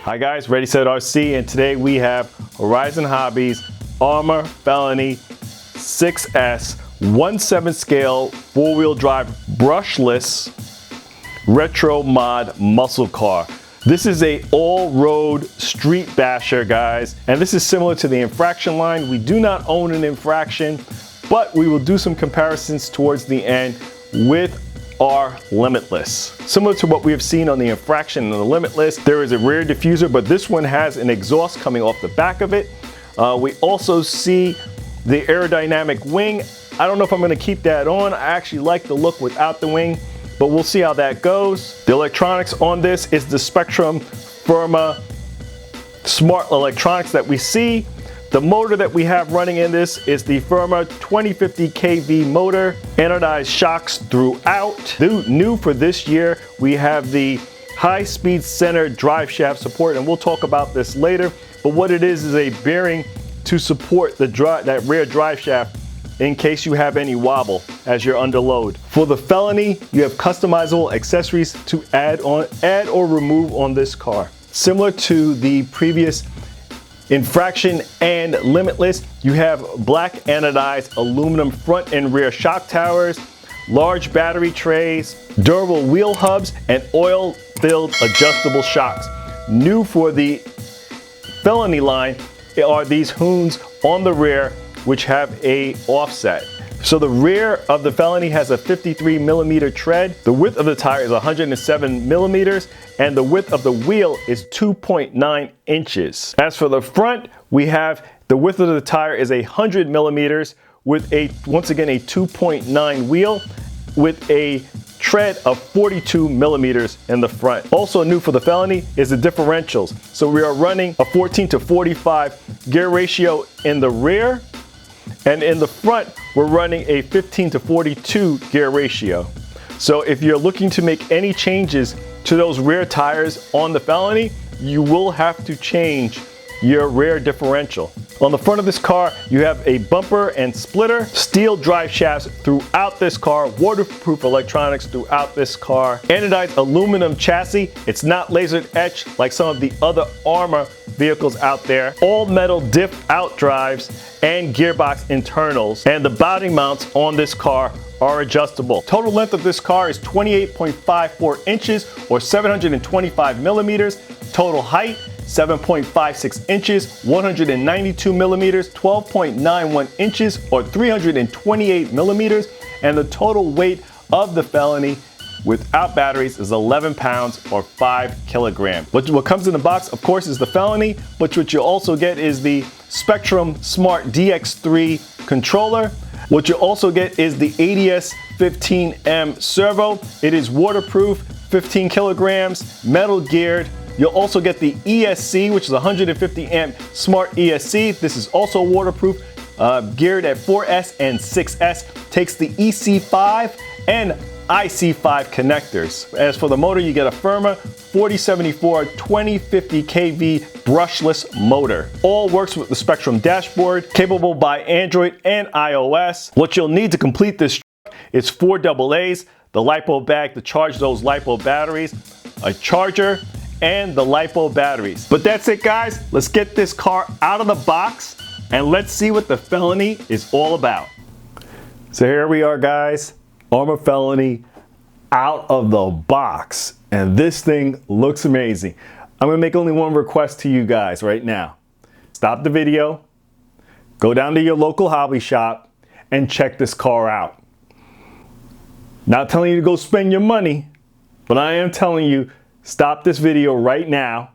Hi guys, Ready Set RC, and today we have Horizon Hobbies Arrma Felony 6S 1/7 scale 4-wheel drive brushless retro mod muscle car. This is a all-road street basher, guys, and this is similar to the Infraction line. We do not own an Infraction, but we will do some comparisons towards the end with our Limitless. Similar to what we have seen on the Infraction and the Limitless, there is a rear diffuser, but this one has an exhaust coming off the back of it. We also see the aerodynamic wing. I don't know if I'm going to keep that on. I actually like the look without the wing, but we'll see how that goes. The electronics on this is the Spectrum Firma smart electronics that we see. The motor that we have running in this is the Firma 2050 kV motor, anodized shocks throughout. New for this year, we have the high-speed center drive shaft support, and we'll talk about this later. But what it is a bearing to support that rear drive shaft in case you have any wobble as you're under load. For the Felony, you have customizable accessories to add or remove on this car. Similar to the previous Infraction and Limitless, you have black anodized aluminum front and rear shock towers, large battery trays, durable wheel hubs, and oil-filled adjustable shocks. New for the Felony line are these hoons on the rear, which have a offset. So the rear of the Felony has a 53mm tread. The width of the tire is 107mm, and the width of the wheel is 2.9 inches. As for the front, we have the width of the tire is 100mm with once again a 2.9 wheel with a tread of 42mm in the front. Also new for the Felony is the differentials. So we are running a 14:45 gear ratio in the rear, and in the front, we're running a 15:42 gear ratio. So if you're looking to make any changes to those rear tires on the Felony, you will have to change your rear differential. On the front of this car, you have a bumper and splitter, steel drive shafts throughout this car, waterproof electronics throughout this car, anodized aluminum chassis. It's not laser etched like some of the other Arrma vehicles out there. All metal diff out drives and gearbox internals, and the body mounts on this car are adjustable. Total length of this car is 28.54 inches or 725mm. Total height 7.56 inches, 192mm, 12.91 inches, or 328mm, and the total weight of the Felony without batteries is 11 pounds or 5 kilograms. What comes in the box, of course, is the Felony, but what you also get is the Spectrum Smart DX3 controller. What you also get is the ADS 15M servo. It is waterproof, 15 kilograms, metal geared. You'll also get the ESC, which is 150 amp smart ESC. This is also waterproof, geared at 4S and 6S. Takes the EC5 and IC5 connectors. As for the motor, you get a Firma 4074 2050 kV brushless motor. All works with the Spectrum dashboard, capable by Android and iOS. What you'll need to complete this truck is 4 AA's, the LiPo bag to charge those LiPo batteries, a charger, and the LiPo batteries. But that's it, guys. Let's get this car out of the box and let's see what the Felony is all about. So here we are, guys. Arrma Felony out of the box, and this thing looks amazing. I'm gonna make only one request to you guys right now. Stop the video, go down to your local hobby shop, and check this car out. Not telling you to go spend your money, but I am telling you, stop this video right now,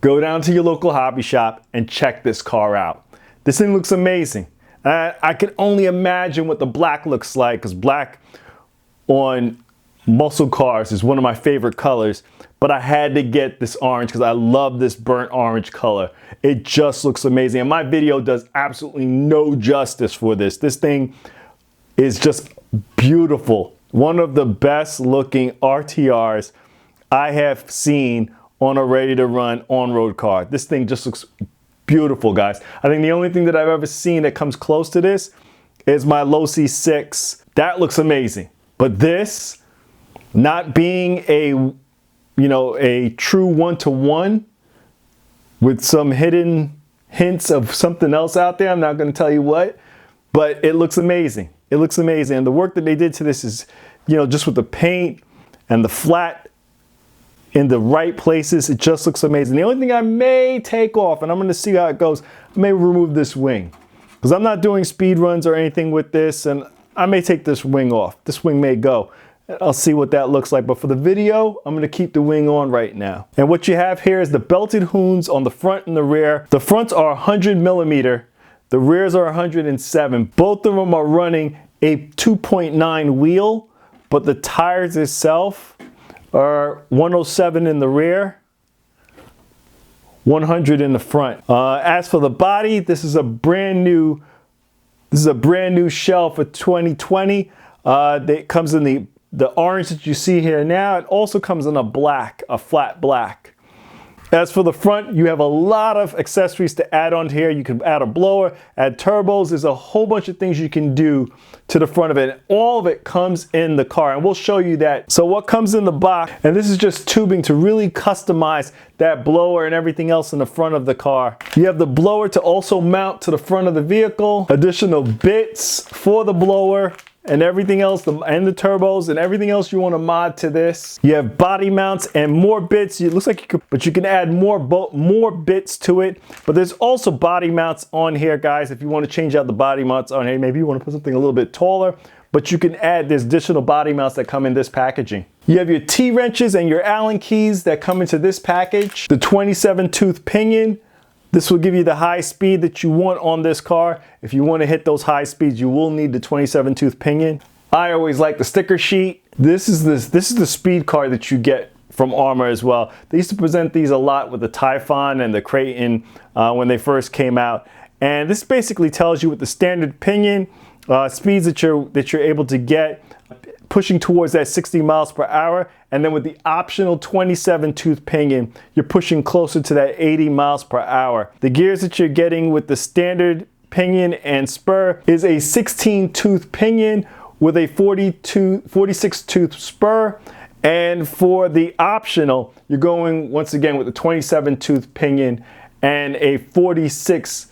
go down to your local hobby shop, and check this car out. This thing looks amazing. I can only imagine what the black looks like, because black on muscle cars is one of my favorite colors, but I had to get this orange because I love this burnt orange color. It just looks amazing, and my video does absolutely no justice for this. This thing is just beautiful. One of the best looking RTRs I have seen on a ready-to-run on-road car. This thing just looks beautiful, guys. I think the only thing that I've ever seen that comes close to this is my Low C6. That looks amazing. But this, not being a true one-to-one with some hidden hints of something else out there. I'm not going to tell you what, but it looks amazing. It looks amazing. And the work that they did to this is, you know, just with the paint and the flat in the right places, it just looks amazing. The only thing I may take off, and I'm going to see how it goes, I may remove this wing, because I'm not doing speed runs or anything with this, and I may take this wing off. This wing may go. I'll see what that looks like, but for the video, I'm going to keep the wing on right now. And what you have here is the belted hoons on the front and the rear. The fronts are 100 millimeter. The rears are 107. Both of them are running a 2.9 wheel, but the tires itself are 107 in the rear, 100 in the front. As for the body, this is a brand new shell for 2020. It comes in the orange that you see here now. It also comes in a flat black. As for the front, you have a lot of accessories to add on here. You can add a blower, add turbos. There's a whole bunch of things you can do to the front of it. And all of it comes in the car, and we'll show you that. So what comes in the box, and this is just tubing to really customize that blower and everything else in the front of the car. You have the blower to also mount to the front of the vehicle, additional bits for the blower, and everything else, and the turbos and everything else you want to mod to this. You have body mounts and more bits. It looks like you could, but you can add more bits to it. But there's also body mounts on here, guys. If you want to change out the body mounts on here, maybe you want to put something a little bit taller, but you can add, there's additional body mounts that come in this packaging. You have your T-wrenches and your Allen keys that come into this package. The 27 tooth pinion. This will give you the high speed that you want on this car. If you want to hit those high speeds, you will need the 27 tooth pinion. I always like the sticker sheet. This is the speed car that you get from Arrma as well. They used to present these a lot with the Typhon and the Creighton when they first came out. And this basically tells you with the standard pinion speeds that you're able to get, pushing towards that 60 miles per hour. And then with the optional 27 tooth pinion, you're pushing closer to that 80 miles per hour. The gears that you're getting with the standard pinion and spur is a 16 tooth pinion with a 46 tooth spur. And for the optional, you're going once again with the 27 tooth pinion and a 46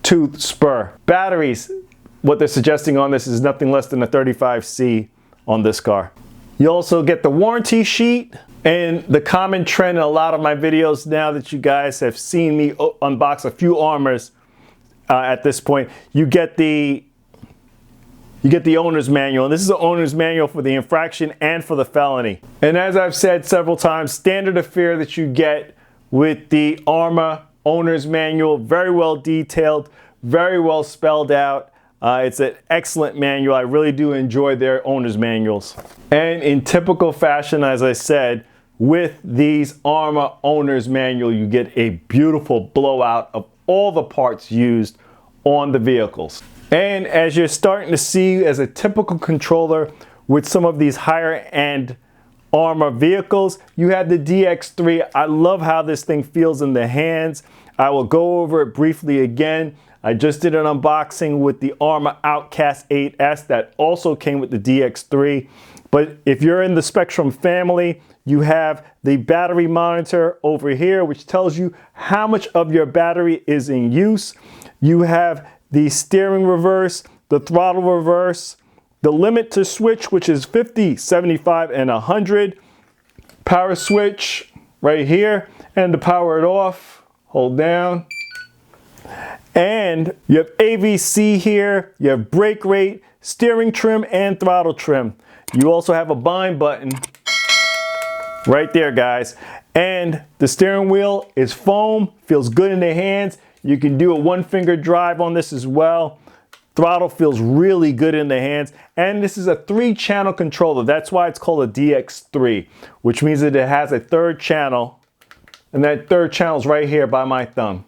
tooth spur. Batteries, what they're suggesting on this is nothing less than a 35C on this car. You also get the warranty sheet, and the common trend in a lot of my videos now that you guys have seen me unbox a few Arrmas at this point, you get the owner's manual. And this is the owner's manual for the Infraction and for the Felony. And as I've said several times, standard of fare that you get with the Arrma owner's manual, very well detailed, very well spelled out. It's an excellent manual. I really do enjoy their owner's manuals. And in typical fashion, as I said, with these Arrma owner's manual, you get a beautiful blowout of all the parts used on the vehicles. And as you're starting to see as a typical controller with some of these higher end Arrma vehicles, you have the DX3. I love how this thing feels in the hands. I will go over it briefly again. I just did an unboxing with the Arrma Outcast 8S that also came with the DX3. But if you're in the Spectrum family, you have the battery monitor over here, which tells you how much of your battery is in use. You have the steering reverse, the throttle reverse, the limit to switch, which is 50, 75, and 100. Power switch right here, and to power it off, hold down. And you have AVC here, you have brake rate, steering trim, and throttle trim. You also have a bind button right there, guys. And the steering wheel is foam, feels good in the hands. You can do a one-finger drive on this as well. Throttle feels really good in the hands. And this is a 3-channel controller. That's why it's called a DX3, which means that it has a 3rd channel. And that 3rd channel is right here by my thumb.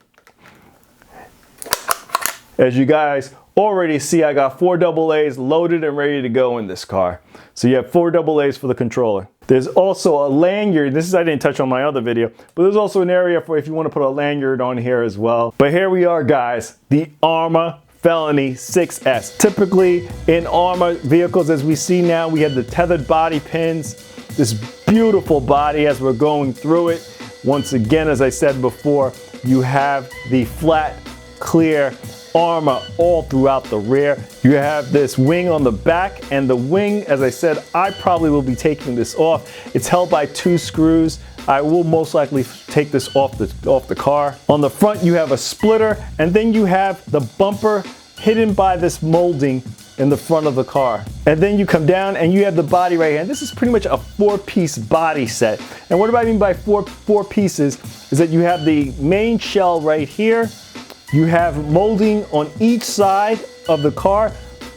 As you guys already see, I got 4 AA's loaded and ready to go in this car. So you have 4 AA's for the controller. There's also a lanyard. This is, I didn't touch on my other video, but there's also an area for if you want to put a lanyard on here as well. But here we are, guys, the Arrma Felony 6S. Typically in Arrma vehicles, as we see now, we have the tethered body pins, this beautiful body as we're going through it. Once again, as I said before, you have the flat, clear Arrma all throughout the rear. You have this wing on the back, and the wing, as I said, I probably will be taking this off. It's held by 2 screws. I will most likely take this off the car. On the front, you have a splitter, and then you have the bumper hidden by this molding in the front of the car. And then you come down and you have the body right here. And this is pretty much a 4-piece body set. And what do I mean by four pieces is that you have the main shell right here. You have molding on each side of the car,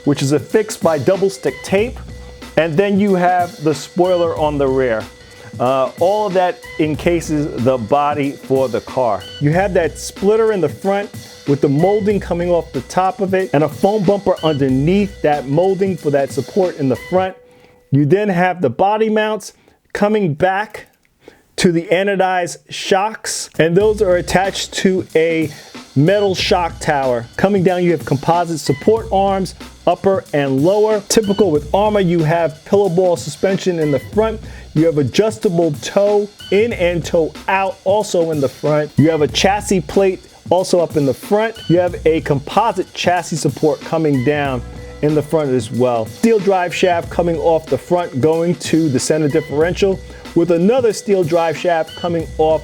which is affixed by double stick tape. And then you have the spoiler on the rear. All of that encases the body for the car. You have that splitter in the front with the molding coming off the top of it and a foam bumper underneath that molding for that support in the front. You then have the body mounts coming back to the anodized shocks, and those are attached to a metal shock tower. Coming down, you have composite support arms, upper and lower. Typical with Arrma, you have pillow ball suspension in the front. You have adjustable toe in and toe out also in the front. You have a chassis plate also up in the front. You have a composite chassis support coming down in the front as well. Steel drive shaft coming off the front going to the center differential, with another steel drive shaft coming off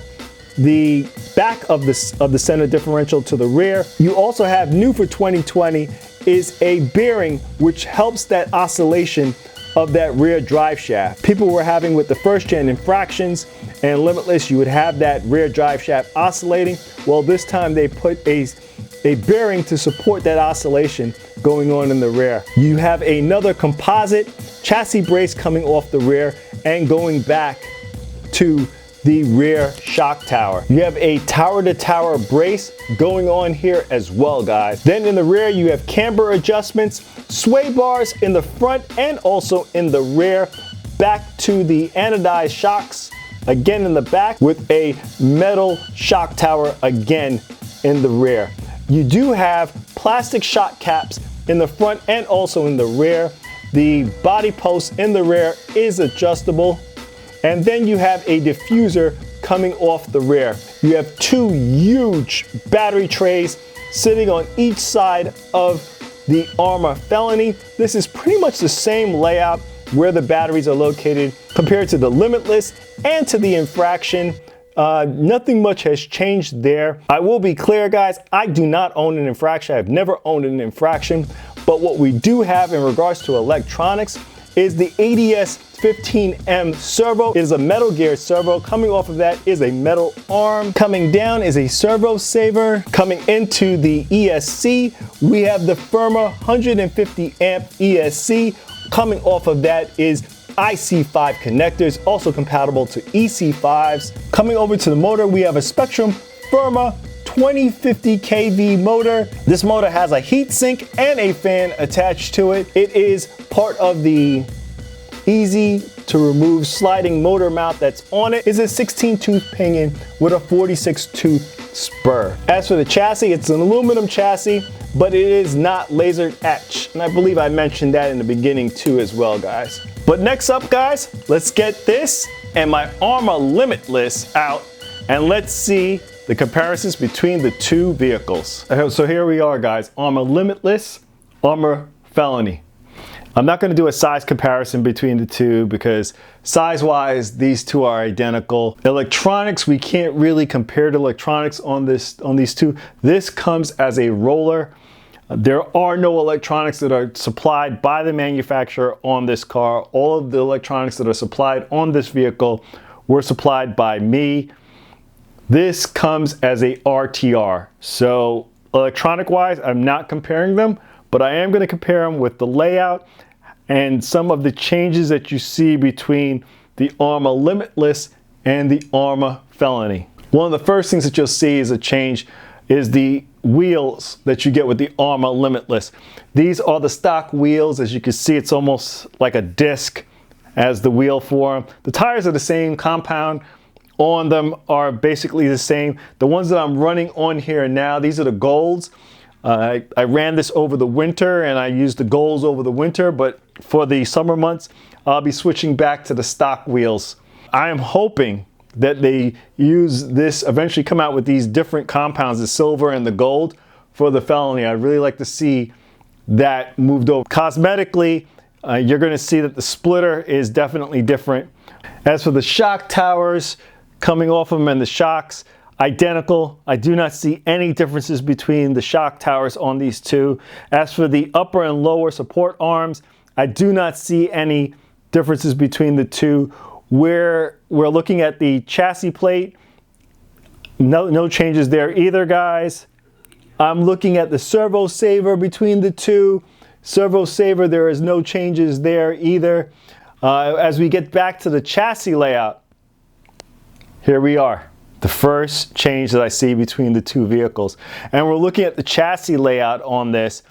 the back of the center differential to the rear. You also have, new for 2020, is a bearing which helps that oscillation of that rear drive shaft. People were having with the first gen Infractions and Limitless, you would have that rear drive shaft oscillating. Well, this time they put a bearing to support that oscillation going on in the rear. You have another composite chassis brace coming off the rear and going back to the rear shock tower. You have a tower-to-tower brace going on here as well, guys. Then in the rear, you have camber adjustments, sway bars in the front and also in the rear, back to the anodized shocks, again in the back, with a metal shock tower again in the rear. You do have plastic shock caps in the front and also in the rear. The body post in the rear is adjustable. And then you have a diffuser coming off the rear. You have 2 huge battery trays sitting on each side of the Arrma Felony. This is pretty much the same layout where the batteries are located compared to the Limitless and to the Infraction. Nothing much has changed there. I will be clear, guys, I do not own an Infraction. I've never owned an Infraction. But what we do have in regards to electronics is the ADS 15M servo. It is a metal gear servo. Coming off of that is a metal arm. Coming down is a servo saver. Coming into the ESC, we have the Firma 150 amp ESC. Coming off of that is IC5 connectors, also compatible to EC5s. Coming over to the motor, we have a Spectrum Firma 2050 kV motor. This motor has a heat sink and a fan attached to it. It is part of the easy to remove sliding motor mount that's on it. It's a 16 tooth pinion with a 46 tooth spur. As for the chassis, it's an aluminum chassis, but it is not laser etched. And I believe I mentioned that in the beginning too as well, guys. But next up, guys, let's get this and my Arrma Limitless out and let's see the comparisons between the two vehicles. So here we are, guys. Arrma Limitless, Arrma Felony. I'm not going to do a size comparison between the two because size-wise, these two are identical. Electronics, we can't really compare the electronics on these two. This comes as a roller. There are no electronics that are supplied by the manufacturer on this car. All of the electronics that are supplied on this vehicle were supplied by me. This comes as a RTR. So electronic-wise, I'm not comparing them, but I am going to compare them with the layout and some of the changes that you see between the Arrma Limitless and the Arrma Felony. One of the first things that you'll see is a change is the wheels that you get with the Arrma Limitless. These are the stock wheels. As you can see, it's almost like a disc as the wheel form. The tires are the same, compound on them are basically the same. The ones that I'm running on here now, these are the golds. I ran this over the winter and I used the golds over the winter, but for the summer months, I'll be switching back to the stock wheels. I am hoping that they use this, eventually come out with these different compounds, the silver and the gold for the Felony. I'd really like to see that moved over. Cosmetically, you're going to see that the splitter is definitely different. As for the shock towers coming off of them and the shocks, identical. I do not see any differences between the shock towers on these two. As for the upper and lower support arms, I do not see any differences between the two. Where we're looking at the chassis plate, no changes there either, guys. I'm looking at the servo saver between the two. Servo saver, there is no changes there either. As we get back to the chassis layout, here we are. The first change that I see between the two vehicles. And we're looking at the chassis layout on this,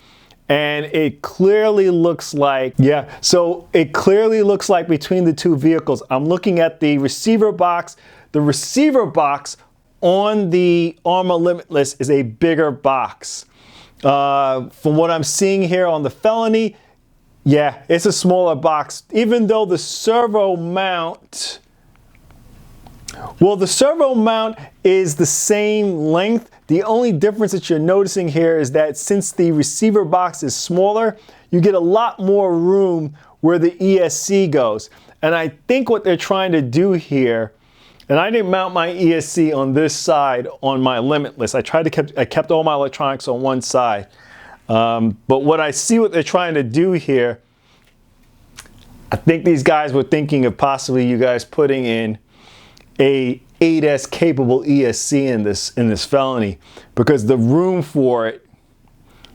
and it clearly looks like, so it clearly looks like between the two vehicles, I'm looking at the receiver box. The receiver box on the Arrma Limitless is a bigger box. From what I'm seeing here on the Felony, it's a smaller box, even though the servo mount, well, the servo mount is the same length. The only difference that you're noticing here is that since the receiver box is smaller, you get a lot more room where the ESC goes. And I think what they're trying to do here, and I didn't mount my ESC on this side on my Limitless. I kept all my electronics on one side. But what I see what they're trying to do here, I think these guys were thinking of possibly you guys putting in a 8S capable ESC in this Felony, because the room for it,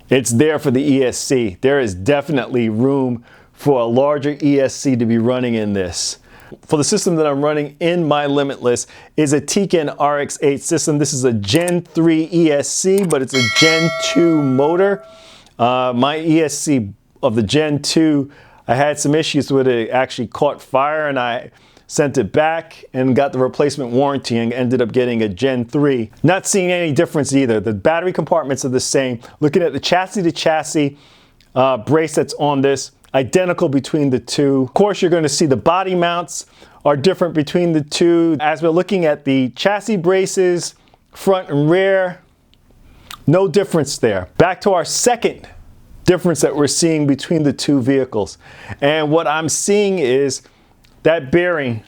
it's there for the ESC. There is definitely room for a larger ESC to be running in this. For the system that I'm running in my Limitless is a Tekin RX-8 system. This is a Gen 3 ESC, but it's a Gen 2 motor. My ESC of the Gen 2, I had some issues with it. It actually caught fire, and I sent it back and got the replacement warranty and ended up getting a Gen 3. Not seeing any difference either. The battery compartments are the same. Looking at the chassis to chassis brace that's on this, identical between the two. Of course, you're going to see the body mounts are different between the two. As we're looking at the chassis braces, front and rear, no difference there. Back to our second difference that we're seeing between the two vehicles. And what I'm seeing is that bearing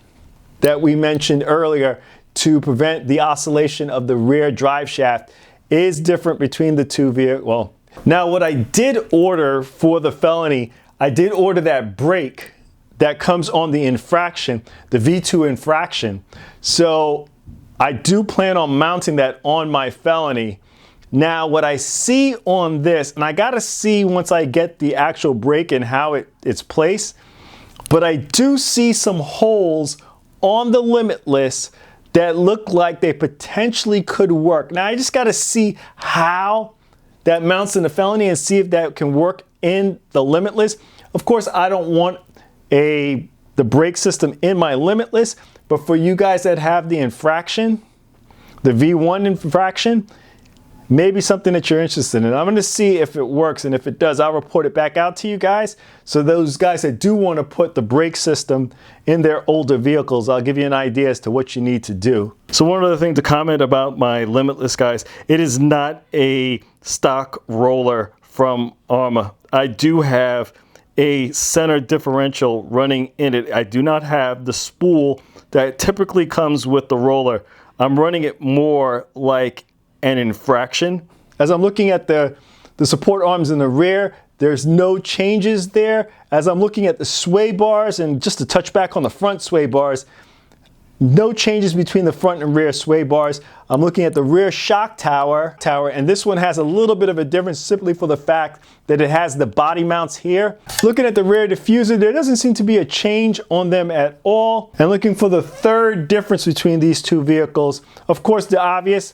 that we mentioned earlier to prevent the oscillation of the rear drive shaft is different between the two vehicles. Well, now what I did order for the Felony, I did order that brake that comes on the Infraction, the V2 Infraction. So I do plan on mounting that on my Felony. Now what I see on this, and I gotta see once I get the actual brake and how it's placed, but I do see some holes on the Limitless that look like they potentially could work. Now I just gotta see how that mounts in the Felony and see if that can work in the Limitless. Of course, I don't want the brake system in my Limitless, but for you guys that have the Infraction, the V1 Infraction, maybe something that you're interested in. I'm going to see if it works, and if it does, I'll report it back out to you guys. So those guys that do want to put the brake system in their older vehicles, I'll give you an idea as to what you need to do. So one other thing to comment about my Limitless, guys, it is not a stock roller from Arrma. I do have a center differential running in it. I do not have the spool that typically comes with the roller. I'm running it more like an Infraction. As I'm looking at the support arms in the rear, there's no changes there. As I'm looking at the sway bars, and just to touch back on the front sway bars, no changes between the front and rear sway bars. I'm looking at the rear shock tower, and this one has a little bit of a difference simply for the fact that it has the body mounts here. Looking at the rear diffuser, there doesn't seem to be a change on them at all. And looking for the third difference between these two vehicles, of course, the obvious,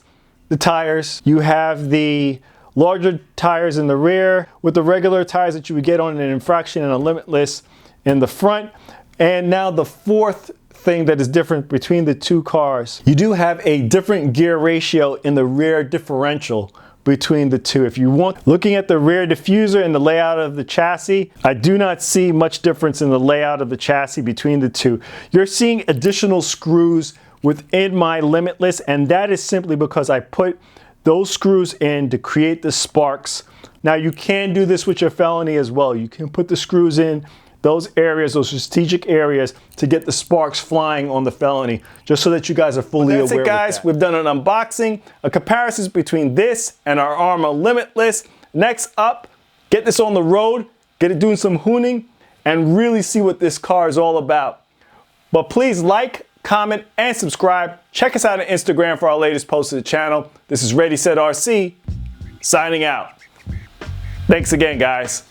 the tires. You have the larger tires in the rear with the regular tires that you would get on an Infraction and a Limitless in the front. And now the fourth thing that is different between the two cars, you do have a different gear ratio in the rear differential between the two. If you want, looking at the rear diffuser and the layout of the chassis, I do not see much difference in the layout of the chassis between the two. You're seeing additional screws within my Limitless, and that is simply because I put those screws in to create the sparks. Now you can do this with your Felony as well. You can put the screws in those areas, those strategic areas, to get the sparks flying on the Felony, just so that you guys are fully aware. That's it, guys. We've done an unboxing, a comparison between this and our Arrma Limitless. Next up, get this on the road, get it doing some hooning, and really see what this car is all about. But please like, comment, and subscribe. Check us out on Instagram for our latest posts to the channel. This is Ready Set RC, signing out. Thanks again, guys.